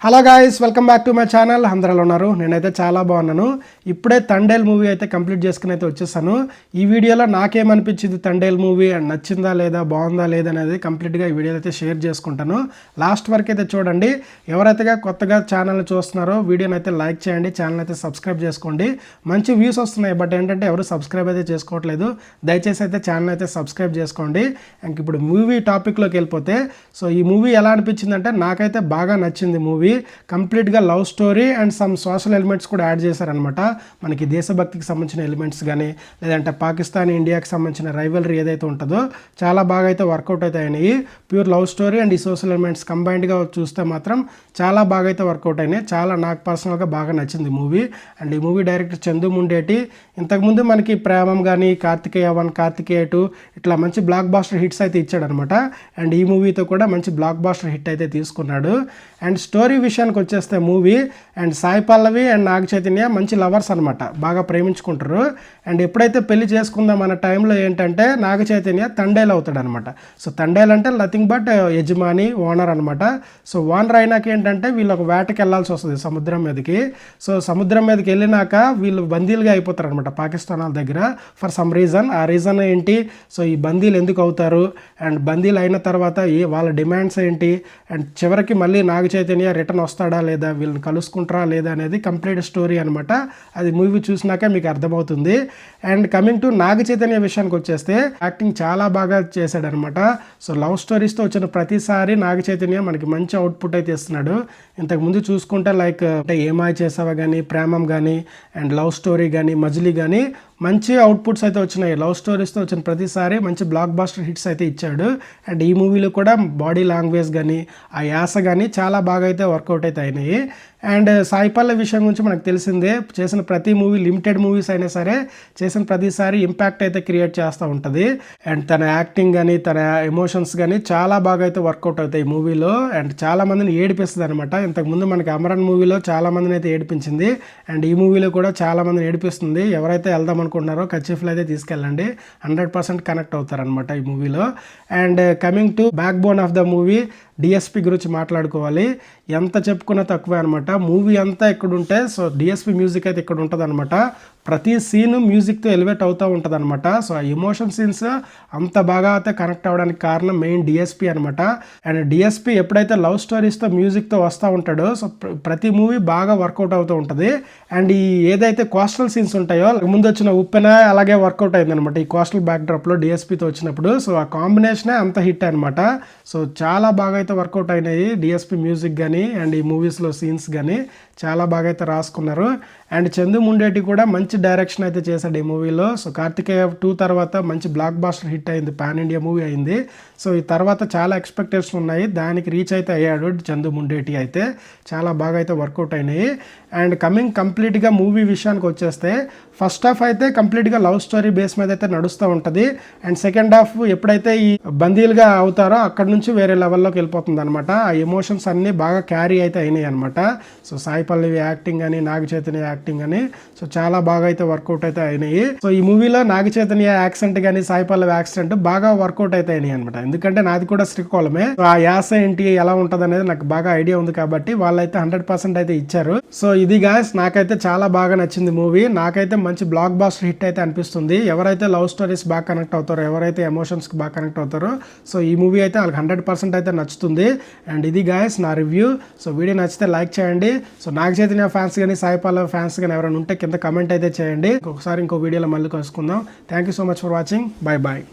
Hello guys, welcome back to my channel. అందరూ ఉన్నారు. నేనైతే చాలా బాగున్నాను. ఇప్పుడే తండేల్ మూవీ అయితే కంప్లీట్ చేసుకుని అయితే వచ్చేసాను. ఈ వీడియోలో నాకేమనిపించింది తండేల్ మూవీ అండ్ నచ్చిందా లేదా, బాగుందా లేదా అనేది కంప్లీట్గా ఈ వీడియోలో అయితే షేర్ చేసుకుంటాను. లాస్ట్ వరకు అయితే చూడండి. ఎవరైతే కొత్తగా ఛానల్ని చూస్తున్నారో వీడియోని అయితే లైక్ చేయండి, ఛానల్ అయితే సబ్స్క్రైబ్ చేసుకోండి. మంచి వ్యూస్ వస్తున్నాయి, బట్ ఏంటంటే ఎవరు సబ్స్క్రైబ్ అయితే చేసుకోవట్లేదు. దయచేసి అయితే ఛానల్ అయితే సబ్స్క్రైబ్ చేసుకోండి. ఇంక ఇప్పుడు మూవీ టాపిక్లోకి వెళ్ళిపోతే, సో ఈ మూవీ ఎలా అనిపించిందంటే నాకైతే బాగా నచ్చింది. మూవీ కంప్లీట్గా love story and some social elements కూడా యాడ్ చేశారనమాట. మనకి దేశభక్తికి సంబంధించిన ఎలిమెంట్స్ కానీ, లేదంటే పాకిస్తాన్ ఇండియాకి సంబంధించిన రైవలరీ ఏదైతే ఉంటుందో చాలా బాగా అయితే వర్కౌట్ అయితే అయినాయి. ప్యూర్ లవ్ స్టోరీ అండ్ ఈ సోషల్ ఎలిమెంట్స్ కంబైన్డ్గా చూస్తే మాత్రం చాలా బాగా అయితే వర్కౌట్ అయినాయి. చాలా నాకు పర్సనల్గా బాగా నచ్చింది మూవీ. అండ్ ఈ మూవీ డైరెక్టర్ చందు ముండేటి. ఇంతకుముందు మనకి ప్రేమం కానీ, కార్తికేయ 1, కార్తికేయ 2 ఇట్లా మంచి బ్లాక్ బాస్టర్ హిట్స్ అయితే ఇచ్చాడనమాట. అండ్ ఈ మూవీతో కూడా మంచి బ్లాక్ బాస్టర్ హిట్ అయితే తీసుకున్నాడు. అండ్ స్టోరీ విషయానికి వచ్చేస్తే movie and Sai Pallavi and Naga Chaitanya మంచి లవర్స్ అనమాట, బాగా ప్రేమించుకుంటారు. అండ్ ఎప్పుడైతే పెళ్లి చేసుకుందాం అన్న టైంలో ఏంటంటే నాగ చైతన్య తండేలు అవుతాడు అనమాట. సో తండేలు అంటే నథింగ్ బట్ యజమాని, ఓనర్ అనమాట. సో ఓనర్ అయినాక ఏంటంటే వీళ్ళు ఒక వేటకి వెళ్ళాల్సి వస్తుంది సముద్రం మీదకి. సో సముద్రం మీదకి వెళ్ళినాక వీళ్ళు బందీలుగా అయిపోతారు అనమాట పాకిస్తాన్ వాళ్ళ దగ్గర ఫర్ సమ్ రీజన్. ఆ రీజన్ ఏంటి, సో ఈ బందీలు ఎందుకు అవుతారు అండ్ బందీలు అయిన తర్వాత వాళ్ళ డిమాండ్స్ ఏంటి, అండ్ చివరికి మళ్ళీ నాగ చైతన్య రిటర్న్ వస్తాడా లేదా, వీళ్ళని కలుసుకుంటారా లేదా అనేది కంప్లీట్ స్టోరీ అనమాట. అది మూవీ చూసినాక మీకు అర్థమవుతుంది. And coming to Naga Chaitanya విషయానికి వచ్చేస్తే యాక్టింగ్ చాలా బాగా చేశాడనమాట. సో లవ్ స్టోరీస్తో వచ్చిన ప్రతిసారి నాగ చైతన్య మనకి మంచి అవుట్పుట్ అయితే ఇస్తున్నాడు. ఇంతకుముందు చూసుకుంటే లైక్ అంటే ఏమాయ చేసావా కానీ, ప్రేమం కానీ, అండ్ లవ్ స్టోరీ కానీ, మజిలీ కానీ మంచి అవుట్పుట్స్ అయితే వచ్చినాయి. లవ్ స్టోరీస్తో వచ్చిన ప్రతిసారి మంచి బ్లాక్ బాస్టర్ హిట్స్ అయితే ఇచ్చాడు. అండ్ ఈ మూవీలో కూడా బాడీ లాంగ్వేజ్ కానీ, ఆ యాస కానీ చాలా బాగా అయితే వర్కౌట్ అయితే అయినాయి. అండ్ సాయి పల్లవి విషయం గురించి మనకు తెలిసిందే, చేసిన ప్రతి మూవీ లిమిటెడ్ మూవీస్ అయినా సరే చేసిన ప్రతిసారి ఇంపాక్ట్ అయితే క్రియేట్ చేస్తూ ఉంటుంది. అండ్ తన యాక్టింగ్ కానీ, తన ఎమోషన్స్ కానీ చాలా బాగా అయితే వర్కౌట్ అవుతాయి ఈ మూవీలో. అండ్ చాలా మందిని ఏడిపిస్తుంది అనమాట. ఇంతకుముందు మనకి అమరన్ మూవీలో చాలా మందిని అయితే ఏడిపించింది. అండ్ ఈ మూవీలో కూడా చాలా మందిని ఏడిపిస్తుంది. ఎవరైతే వెళ్దాం అనుకుంటున్నారో కచ్చిఫ్లు అయితే తీసుకెళ్ళండి, 100% కనెక్ట్ అవుతారనమాట ఈ మూవీలో. And coming to back bone of the movie, DSP గురించి మాట్లాడుకోవాలి. ఎంత చెప్పుకున్నా తక్కువే అనమాట. మూవీ అంతా ఇక్కడ ఉంటే సో డిఎస్పి మ్యూజిక్ అయితే ఇక్కడ ఉంటుంది అనమాట. ప్రతి సీను మ్యూజిక్తో ఎలివేట్ అవుతూ ఉంటుంది అనమాట. సో ఆ ఎమోషన్ సీన్స్ అంత బాగా అయితే కనెక్ట్ అవ్వడానికి కారణం మెయిన్ డిఎస్పి అనమాట. అండ్ డిఎస్పి ఎప్పుడైతే లవ్ స్టోరీస్తో మ్యూజిక్తో వస్తూ ఉంటాడో సో ప్రతి మూవీ బాగా వర్కౌట్ అవుతూ ఉంటుంది. అండ్ ఈ ఏదైతే కోస్టల్ సీన్స్ ఉంటాయో ముందు వచ్చిన ఉప్పెన అలాగే వర్కౌట్ అయింది అనమాట ఈ కోస్టల్ బ్యాక్డ్రాప్లో డిఎస్పితో వచ్చినప్పుడు. సో ఆ కాంబినేషనే అంత హిట్ అనమాట. సో చాలా బాగా అయితే వర్కౌట్ అయినాయి డిఎస్పి మ్యూజిక్ కానీ అండ్ ఈ మూవీస్లో సీన్స్ కానీ చాలా బాగా అయితే రాసుకున్నారు. అండ్ చందు ముండేటి కూడా మంచి డైరెక్షన్ అయితే చేశాడు ఈ మూవీలో. సో కార్తికేయ 2 తర్వాత మంచి బ్లాక్ బాస్టర్ హిట్ అయింది, పాన్ ఇండియా మూవీ అయింది. సో ఈ తర్వాత చాలా ఎక్స్పెక్టేషన్ ఉన్నాయి, దానికి రీచ్ అయితే అయ్యాడు చందు ముండేటి. అయితే చాలా బాగా అయితే వర్కౌట్ అయినాయి. అండ్ కమింగ్ కంప్లీట్గా మూవీ విషయానికి వచ్చేస్తే ఫస్ట్ హాఫ్ అయితే కంప్లీట్గా లవ్ స్టోరీ బేస్ మీద అయితే నడుస్తూ ఉంటుంది. అండ్ సెకండ్ హాఫ్ ఎప్పుడైతే ఈ బందీలుగా అవుతారో అక్కడ నుంచి వేరే లెవెల్లోకి వెళ్ళిపోతుంది అనమాట. ఆ ఎమోషన్స్ అన్నీ బాగా క్యారీ అయితే అయినాయి అనమాట. సో సాయి పల్లవి యాక్టింగ్ అని, నాగ చైతన్య యాక్టింగ్ అని సో చాలా బాగా అయితే వర్కౌట్ అయితే అయినాయి. సో ఈ మూవీలో నాగ చైతన్య యాక్సెంట్ కానీ, సాయి పల్లవి యాక్సెంట్ బాగా వర్కౌట్ అయితే అయినాయి అనమాట. ఎందుకంటే నాది కూడా శ్రీకాకుళమే. ఆ యాస ఏంటి ఎలా ఉంటుంది అనేది నాకు బాగా ఐడియా ఉంది కాబట్టి వాళ్ళైతే 100% అయితే ఇచ్చారు. సో ఇది గాయ్స్ నాకైతే చాలా బాగా నచ్చింది మూవీ. నాకైతే మంచి బ్లాక్ బాస్టర్ హిట్ అయితే అనిపిస్తుంది. ఎవరైతే లవ్ స్టోరీస్ బాగా కనెక్ట్ అవుతారో, ఎవరైతే ఎమోషన్స్కి బాగా కనెక్ట్ అవుతారో సో ఈ మూవీ అయితే వాళ్ళకి 100% అయితే నచ్చుతుంది. అండ్ ఇది గాయ్స్ నా రివ్యూ. సో వీడియో నచ్చితే లైక్ చేయండి. సో నాగ చైతన్య ఫ్యాన్స్ కానీ, సాయి పల్లవి ఫ్యాన్స్ కానీ ఎవరైనా ఉంటే కింద కమెంట్ అయితే చేయండి. ఇంకొకసారి ఇంకో వీడియోలో మళ్ళీ కలుసుకుందాం. Thank you so much for watching. Bye bye.